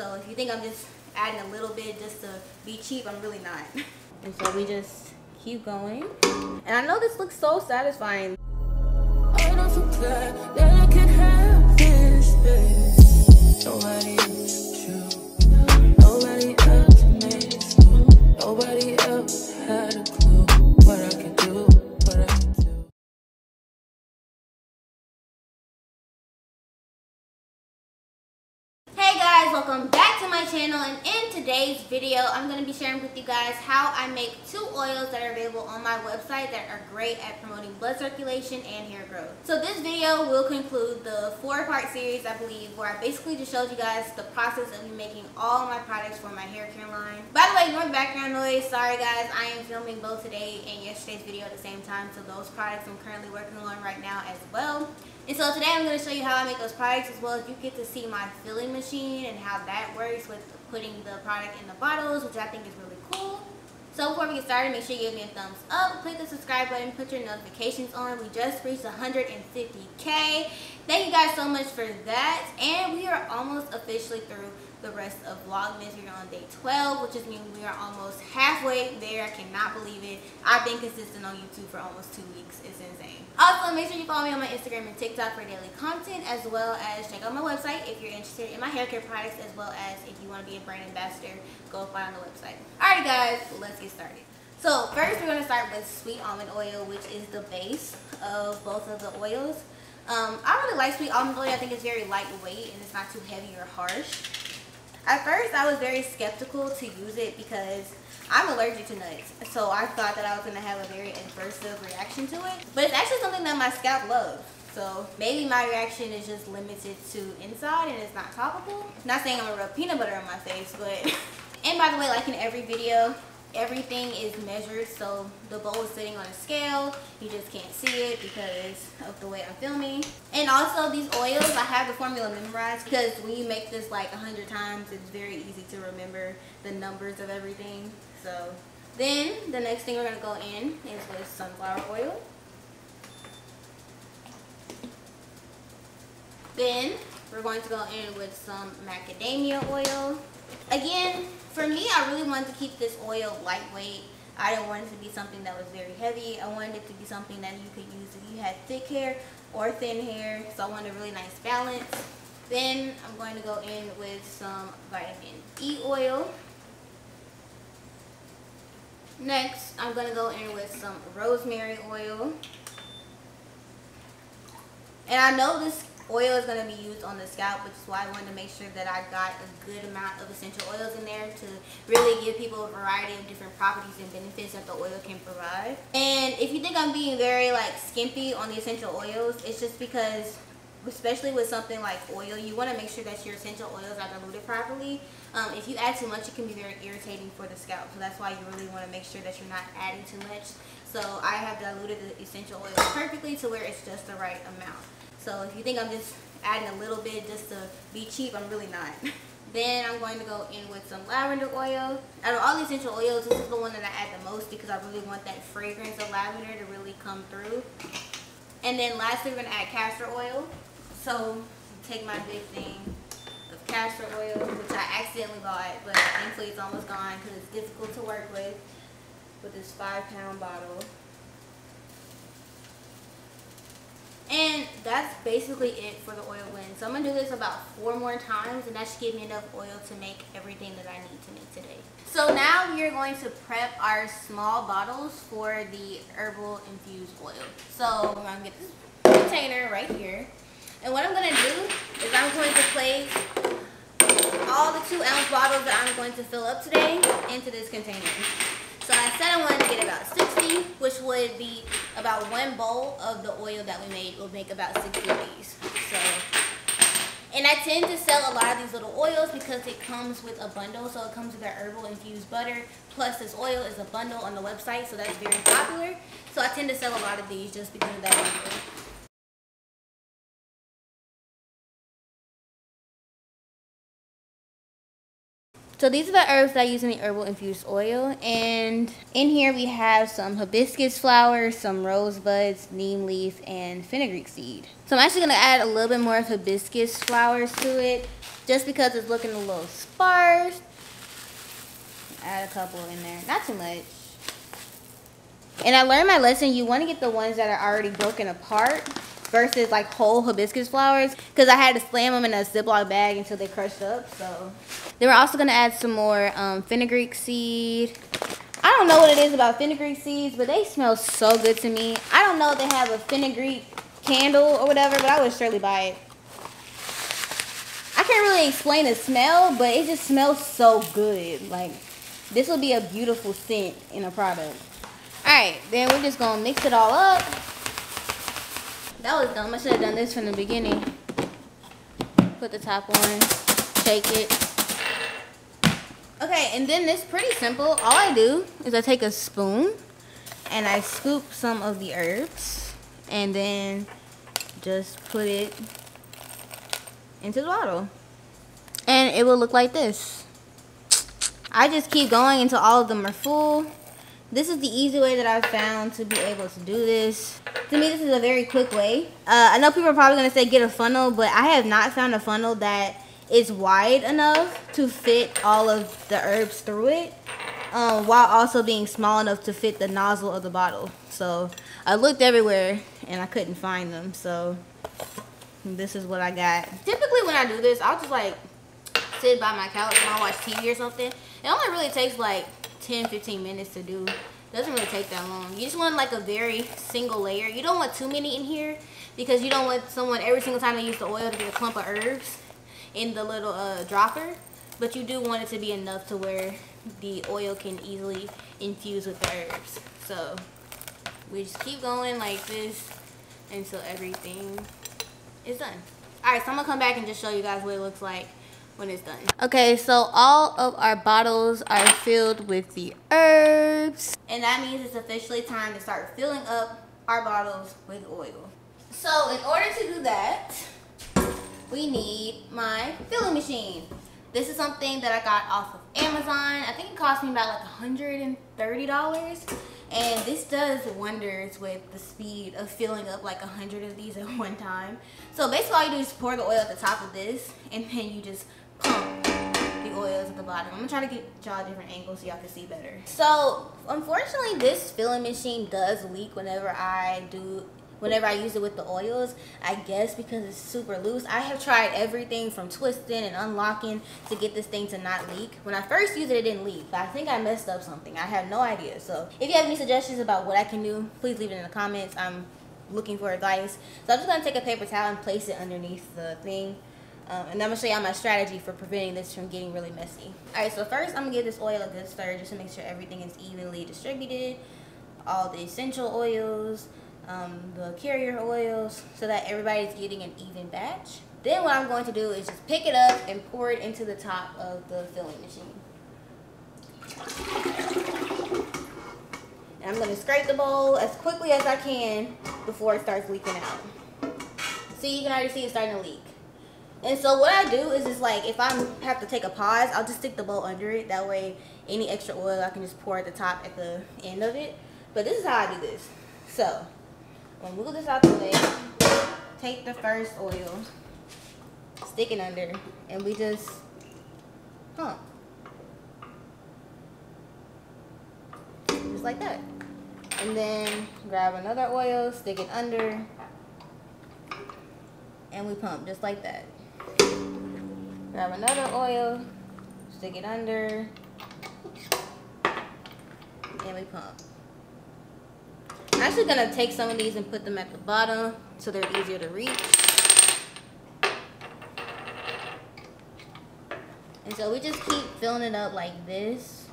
So if you think I'm just adding a little bit just to be cheap, I'm really not. And so we just keep going. And I know this looks so satisfying. I don't forget that I can have this, baby. Nobody else you. Nobody else made you. Nobody else had a clue what I could do, what I could do. Hey guys, welcome back to my channel, and in today's video I'm going to be sharing with you guys how I make 2 oils that are available on my website that are great at promoting blood circulation and hair growth. So this video will conclude the 4-part series, I believe, where I basically just showed you guys the process of me making all my products for my hair care line. By the way, ignore the background noise. Sorry guys, I am filming both today and yesterday's video at the same time, so those products I'm currently working on right now as well. And so today I'm going to show you how I make those products, as well as you get to see my filling machine and how that works with putting the product in the bottles, which I think is really cool. So before we get started, make sure you give me a thumbs up, click the subscribe button, put your notifications on. We just reached 150K. Thank you guys so much for that. And we are almost officially through the rest of Vlogmas. We're on day 12, which just means we are almost halfway there. I cannot believe it. I've been consistent on YouTube for almost 2 weeks. It's insane. Also, make sure you follow me on my Instagram and TikTok for daily content, as well as check out my website if you're interested in my hair care products, as well as if you want to be a brand ambassador, go apply on the website. Alright guys, let's get started. So first we're going to start with sweet almond oil, which is the base of both of the oils. I really like sweet almond oil. I think it's very lightweight and it's not too heavy or harsh. At first, I was very skeptical to use it because I'm allergic to nuts. So I thought that I was going to have a very adverse reaction to it. But it's actually something that my scalp loves. So maybe my reaction is just limited to inside and it's not topical. Not saying I'm going to rub peanut butter on my face, but... And by the way, like in every video, everything is measured. So the bowl is sitting on a scale. You just can't see it because of the way I'm filming. And also these oils, I have the formula memorized because when you make this like 100 times, it's very easy to remember the numbers of everything. So then the next thing we're going to go in is with sunflower oil. Then we're going to go in with some macadamia oil. Again, for me, I really wanted to keep this oil lightweight. I didn't want it to be something that was very heavy. I wanted it to be something that you could use if you had thick hair or thin hair. So I wanted a really nice balance. Then I'm going to go in with some vitamin E oil. Next, I'm going to go in with some rosemary oil. And I know this oil is going to be used on the scalp, which is why I wanted to make sure that I got a good amount of essential oils in there to really give people a variety of different properties and benefits that the oil can provide. And if you think I'm being very like skimpy on the essential oils, it's just because, especially with something like oil, you want to make sure that your essential oils are diluted properly. If you add too much, it can be very irritating for the scalp. So that's why you really want to make sure that you're not adding too much. So I have diluted the essential oils perfectly to where it's just the right amount. So if you think I'm just adding a little bit just to be cheap, I'm really not. Then I'm going to go in with some lavender oil. Out of all the essential oils, this is the one that I add the most because I really want that fragrance of lavender to really come through. And then lastly, we're going to add castor oil. So take my big thing of castor oil, which I accidentally bought, but thankfully it's almost gone because it's difficult to work with this 5-pound bottle. And that's basically it for the oil blend. So I'm going to do this about 4 more times, and that should give me enough oil to make everything that I need to make today. So now we are going to prep our small bottles for the Herbal Infused Oil. So I'm going to get this container right here. And what I'm going to do is I'm going to place all the 2-ounce bottles that I'm going to fill up today into this container. So I said I wanted to get about 60, which would be about 1 bowl of the oil that we made. Will make about 60 of these. So, and I tend to sell a lot of these little oils because it comes with a bundle. So it comes with our herbal infused butter plus this oil is a bundle on the website. So that's very popular. So I tend to sell a lot of these just because of that bundle. So these are the herbs that I use in the Herbal Infused Oil. And in here we have some hibiscus flowers, some rosebuds, neem leaf, and fenugreek seed. So I'm actually going to add a little bit more of hibiscus flowers to it, just because it's looking a little sparse. Add a couple in there, not too much. And I learned my lesson, you want to get the ones that are already broken apart versus like whole hibiscus flowers, because I had to slam them in a Ziploc bag until they crushed up. So then we're also going to add some more fenugreek seed. I don't know what it is about fenugreek seeds, but they smell so good to me. I don't know if they have a fenugreek candle or whatever, but I would surely buy it. I can't really explain the smell, but it just smells so good. Like, this will be a beautiful scent in a product. Alright, then we're just going to mix it all up. That was dumb. I should have done this from the beginning. Put the top on, shake it. Okay, and then it's pretty simple. All I do is I take a spoon and I scoop some of the herbs and then just put it into the bottle. And it will look like this. I just keep going until all of them are full. This is the easy way that I've found to be able to do this. To me, this is a very quick way. I know people are probably going to say get a funnel, but I have not found a funnel that is wide enough to fit all of the herbs through it, while also being small enough to fit the nozzle of the bottle. So I looked everywhere and I couldn't find them. So this is what I got. Typically when I do this, I'll just like sit by my couch and I'll watch TV or something. It only really takes like 10-15 minutes to do. Doesn't really take that long. You just want like a very single layer. You don't want too many in here because you don't want someone every single time they use the oil to get a clump of herbs in the little dropper, but you do want it to be enough to where the oil can easily infuse with the herbs. So we just keep going like this until everything is done. Alright, so I'm gonna come back and just show you guys what it looks like when it's done. Okay, so all of our bottles are filled with the herbs, and that means it's officially time to start filling up our bottles with oil. So in order to do that, we need my filling machine. This is something that I got off of Amazon. I think it cost me about like $130, and this does wonders with the speed of filling up like 100 of these at one time. So basically all you do is pour the oil at the top of this, and then you just pump the oils at the bottom. I'm gonna try to get y'all a different angle so y'all can see better. So unfortunately this filling machine does leak whenever I use it with the oils. I guess because it's super loose. I have tried everything from twisting and unlocking to get this thing to not leak. When I first used it, it didn't leak, but I think I messed up something. I have no idea. So if you have any suggestions about what I can do, please leave it in the comments. I'm looking for advice. So I'm just gonna take a paper towel and place it underneath the thing. And I'm gonna show y'all my strategy for preventing this from getting really messy. Alright, so first I'm gonna give this oil a good stir just to make sure everything is evenly distributed. All the essential oils, the carrier oils, so that everybody's getting an even batch. Then what I'm going to do is just pick it up and pour it into the top of the filling machine. And I'm going to scrape the bowl as quickly as I can before it starts leaking out. See, you can already see it starting to leak. And so what I do is just like, if I have to take a pause, I'll just stick the bowl under it. That way any extra oil I can just pour at the top at the end of it. But this is how I do this. So I'm gonna move this out the way, take the first oil, stick it under, and we just pump. Just like that. And then grab another oil, stick it under, and we pump just like that. Grab another oil, stick it under, and we pump. I'm actually gonna take some of these and put them at the bottom so they're easier to reach. And so we just keep filling it up like this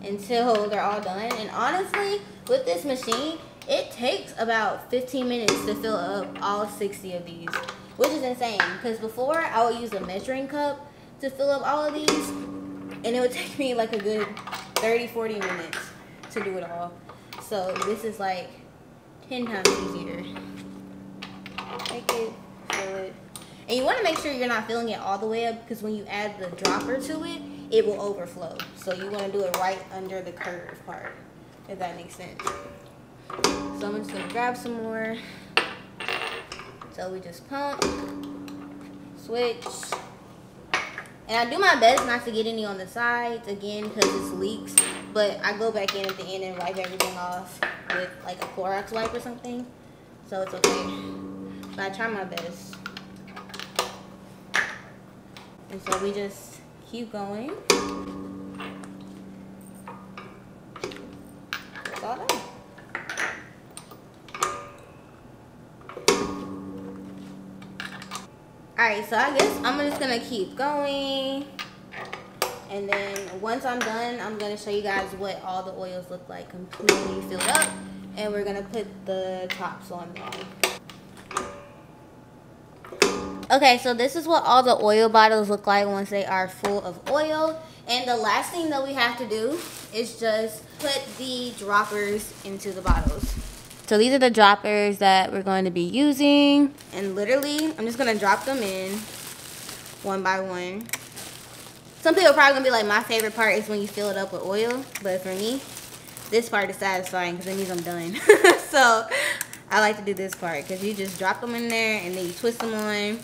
until they're all done. And honestly, with this machine, it takes about 15 minutes to fill up all 60 of these, which is insane. Because before, I would use a measuring cup to fill up all of these, and it would take me like a good 30-40 minutes to do it all. So this is like 10 times easier. Take it, fill it. And you want to make sure you're not filling it all the way up, because when you add the dropper to it, it will overflow. So you want to do it right under the curve part, if that makes sense. So I'm just going to grab some more. So we just pump, switch. And I do my best not to get any on the sides, again, because it's leaks. But I go back in at the end and wipe everything off with like a Clorox wipe or something. So it's okay. But I try my best. And so we just keep going. That's all done. Alright, so I guess I'm just gonna keep going. And then once I'm done, I'm gonna show you guys what all the oils look like completely filled up. And we're gonna put the tops on now. Okay, so this is what all the oil bottles look like once they are full of oil. And the last thing that we have to do is just put the droppers into the bottles. So these are the droppers that we're going to be using. And literally, I'm just gonna drop them in one by one. Some people are probably gonna be like, my favorite part is when you fill it up with oil. But for me, this part is satisfying because it means I'm done. So I like to do this part because you just drop them in there and then you twist them on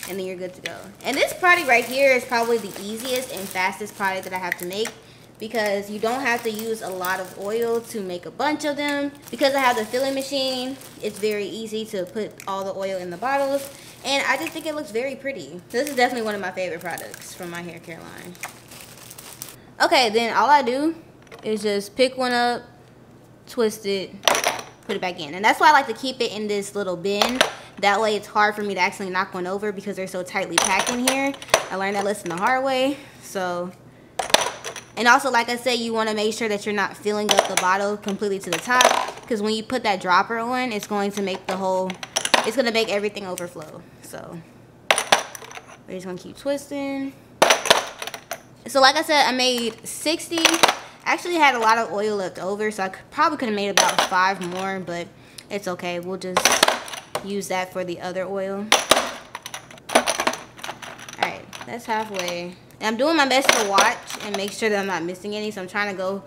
and then you're good to go. And this product right here is probably the easiest and fastest product that I have to make, because you don't have to use a lot of oil to make a bunch of them. Because I have the filling machine, it's very easy to put all the oil in the bottles. And I just think it looks very pretty. So this is definitely one of my favorite products from my hair care line. Okay, then all I do is just pick one up, twist it, put it back in. And that's why I like to keep it in this little bin. That way it's hard for me to actually knock one over because they're so tightly packed in here. I learned that lesson the hard way. So, and also, like I said, you want to make sure that you're not filling up the bottle completely to the top, because when you put that dropper on, it's going to make it's going to make everything overflow. So we're just going to keep twisting. So like I said, I made 60. I actually had a lot of oil left over, so I probably could have made about 5 more, but it's okay. We'll just use that for the other oil. Alright, that's halfway. And I'm doing my best to watch and make sure that I'm not missing any, so I'm trying to go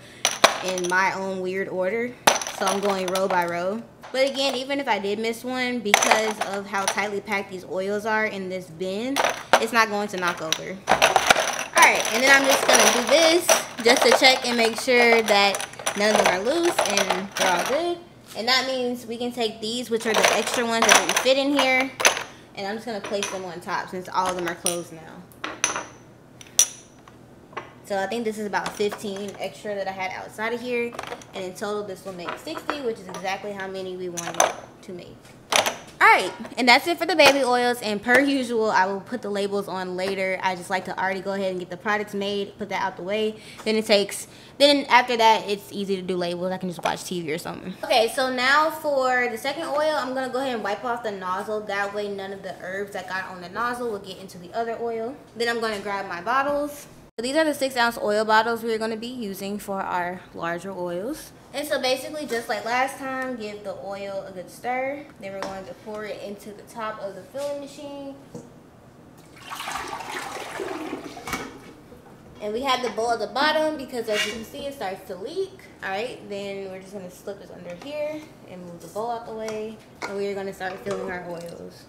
in my own weird order. So I'm going row by row. But again, even if I did miss one, because of how tightly packed these oils are in this bin, it's not going to knock over. Alright, and then I'm just going to do this just to check and make sure that none of them are loose and they're all good. And that means we can take these, which are the extra ones that didn't fit in here, and I'm just going to place them on top since all of them are closed now. So I think this is about 15 extra that I had outside of here. And in total, this will make 60, which is exactly how many we wanted to make. Alright, and that's it for the baby oils. And per usual, I will put the labels on later. I just like to already go ahead and get the products made, put that out the way. Then after that, it's easy to do labels. I can just watch TV or something. Okay, so now for the second oil, I'm going to go ahead and wipe off the nozzle. That way, none of the herbs that got on the nozzle will get into the other oil. Then I'm going to grab my bottles. So these are the 6-ounce oil bottles we're going to be using for our larger oils. And so basically, just like last time, give the oil a good stir. Then we're going to pour it into the top of the filling machine. And we have the bowl at the bottom because, as you can see, it starts to leak. Alright, then we're just going to slip this under here and move the bowl out the way. And we are going to start filling our oils.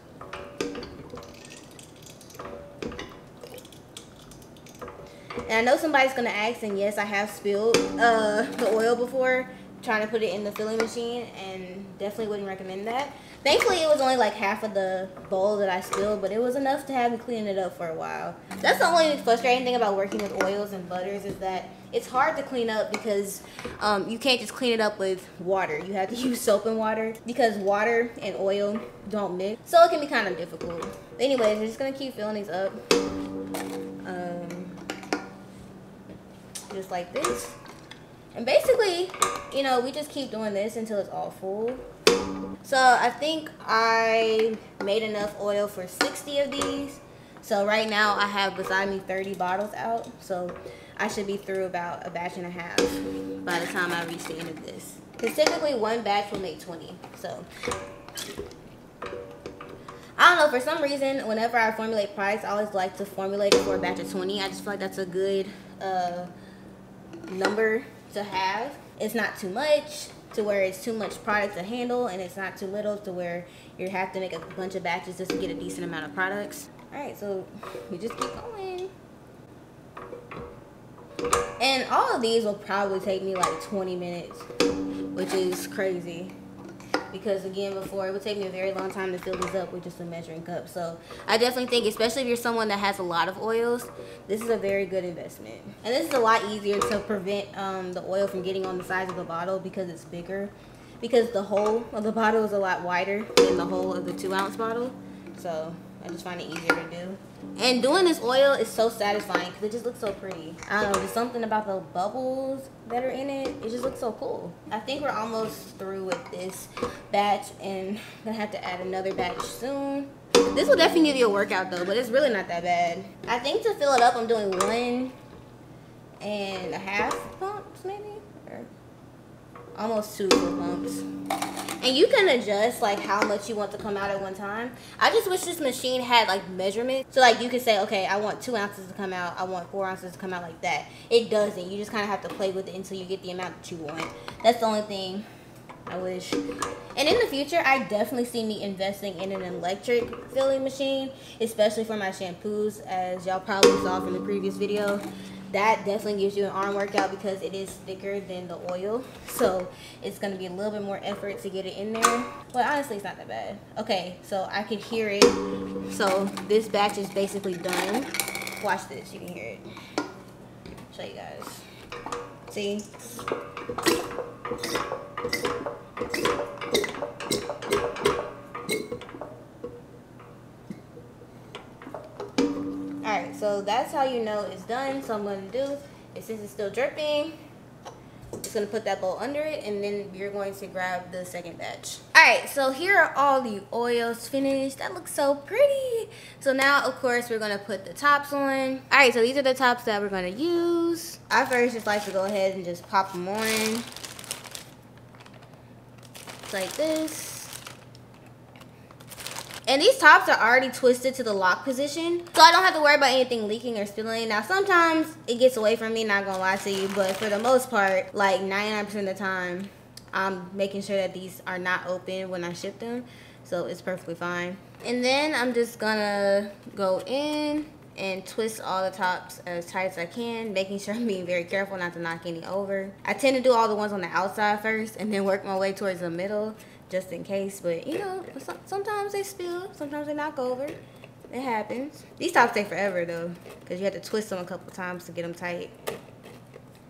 And I know somebody's going to ask, and yes, I have spilled the oil before trying to put it in the filling machine, and definitely wouldn't recommend that. Thankfully, it was only like half of the bowl that I spilled, but it was enough to have me clean it up for a while. That's the only frustrating thing about working with oils and butters, is that it's hard to clean up because you can't just clean it up with water. You have to use soap and water because water and oil don't mix. So it can be kind of difficult. But anyways, we're just going to keep filling these up. Just like this. And basically, you know, we just keep doing this until it's all full. So I think I made enough oil for 60 of these. So right now I have beside me 30 bottles out. So I should be through about a batch and a half by the time I reach the end of this. Because typically one batch will make 20. So I don't know, for some reason, whenever I formulate products, I always like to formulate it for a batch of 20. I just feel like that's a good number to have. It's not too much to where it's too much product to handle, and it's not too little to where you have to make a bunch of batches just to get a decent amount of products. All right, so we just keep going. And all of these will probably take me like 20 minutes, which is crazy. Because again, before, it would take me a very long time to fill these up with just a measuring cup. So I definitely think, especially if you're someone that has a lot of oils, this is a very good investment. And this is a lot easier to prevent the oil from getting on the sides of the bottle because it's bigger. Because the hole of the bottle is a lot wider than the hole of the 2-ounce bottle. So I just find it easier to do. And doing this oil is so satisfying because it just looks so pretty. I don't know, there's something about the bubbles that are in it. It just looks so cool. I think we're almost through with this batch, and I'm gonna have to add another batch soon. This will definitely give you a workout though, but it's really not that bad. I think to fill it up, I'm doing 1.5 pumps maybe, or almost 2 full pumps. And you can adjust like how much you want to come out at one time. I just wish this machine had like measurements. So like you could say, okay, I want 2 ounces to come out. I want 4 ounces to come out, like that. It doesn't. You just kind of have to play with it until you get the amount that you want. That's the only thing I wish. And in the future, I definitely see me investing in an electric filling machine, especially for my shampoos, as y'all probably saw from the previous video. That definitely gives you an arm workout because it is thicker than the oil. So it's going to be a little bit more effort to get it in there. But honestly, it's not that bad. Okay, so I could hear it. So this batch is basically done. Watch this. You can hear it. Show you guys. See? Alright, so that's how you know it's done. So I'm going to do is, since it's still dripping, just going to put that bowl under it, and then you're going to grab the second batch. Alright, so here are all the oils finished. That looks so pretty. So now, of course, we're going to put the tops on. Alright, so these are the tops that we're going to use. I first just like to go ahead and just pop them on. Just like this. And these tops are already twisted to the lock position, so I don't have to worry about anything leaking or spilling. Now, sometimes it gets away from me, not gonna lie to you, but for the most part, like 99% of the time, I'm making sure that these are not open when I ship them, so it's perfectly fine. And then I'm just gonna go in and twist all the tops as tight as I can, making sure I'm being very careful not to knock any over. I tend to do all the ones on the outside first and then work my way towards the middle, just in case. But you know, sometimes they spill, sometimes they knock over. It happens. These tops take forever though, because you have to twist them a couple times to get them tight.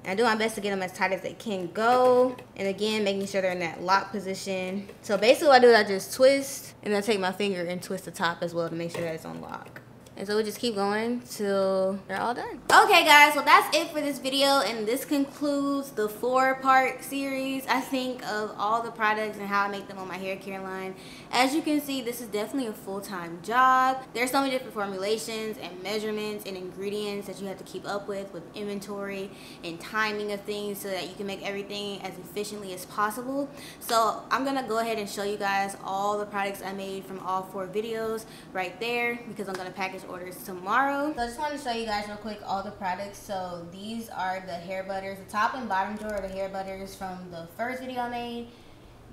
And I do my best to get them as tight as they can go. And again, making sure they're in that lock position. So basically what I do is I just twist, and then I take my finger and twist the top as well to make sure that it's on lock. And so we just keep going till they're all done. Okay guys, well that's it for this video, and this concludes the 4-part series, I think, of all the products and how I make them on my hair care line. As you can see, this is definitely a full-time job. There's so many different formulations and measurements and ingredients that you have to keep up with inventory and timing of things so that you can make everything as efficiently as possible. So I'm gonna go ahead and show you guys all the products I made from all 4 videos right there, because I'm gonna package orders tomorrow. So I just wanted to show you guys real quick all the products. So these are the hair butters. The top and bottom drawer are the hair butters from the first video I made.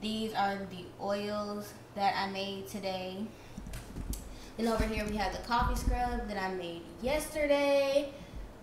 These are the oils that I made today. Then over here we have the coffee scrub that I made yesterday.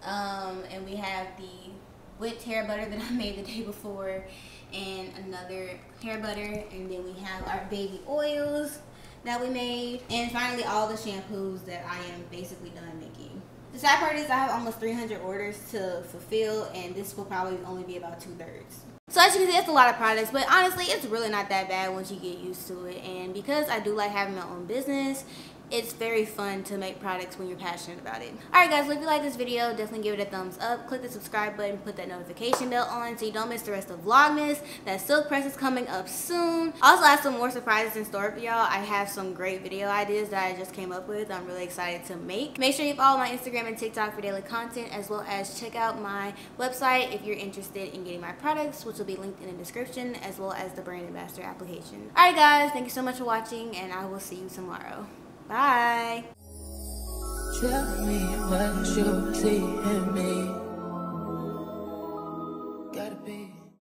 And we have the whipped hair butter that I made the day before, and another hair butter. And then we have our baby oils that we made, and finally all the shampoos that I am basically done making. The sad part is I have almost 300 orders to fulfill, and this will probably only be about 2/3. So as you can see, it's a lot of products, but honestly it's really not that bad once you get used to it. And because I do like having my own business, it's very fun to make products when you're passionate about it. Alright guys, well, if you like this video, definitely give it a thumbs up. Click the subscribe button, put that notification bell on so you don't miss the rest of Vlogmas. That silk press is coming up soon. Also, I have some more surprises in store for y'all. I have some great video ideas that I just came up with I'm really excited to make. Make sure you follow my Instagram and TikTok for daily content, as well as check out my website if you're interested in getting my products, which will be linked in the description, as well as the brand ambassador application. Alright guys, thank you so much for watching, and I will see you tomorrow. Bye. Tell me what you see in me.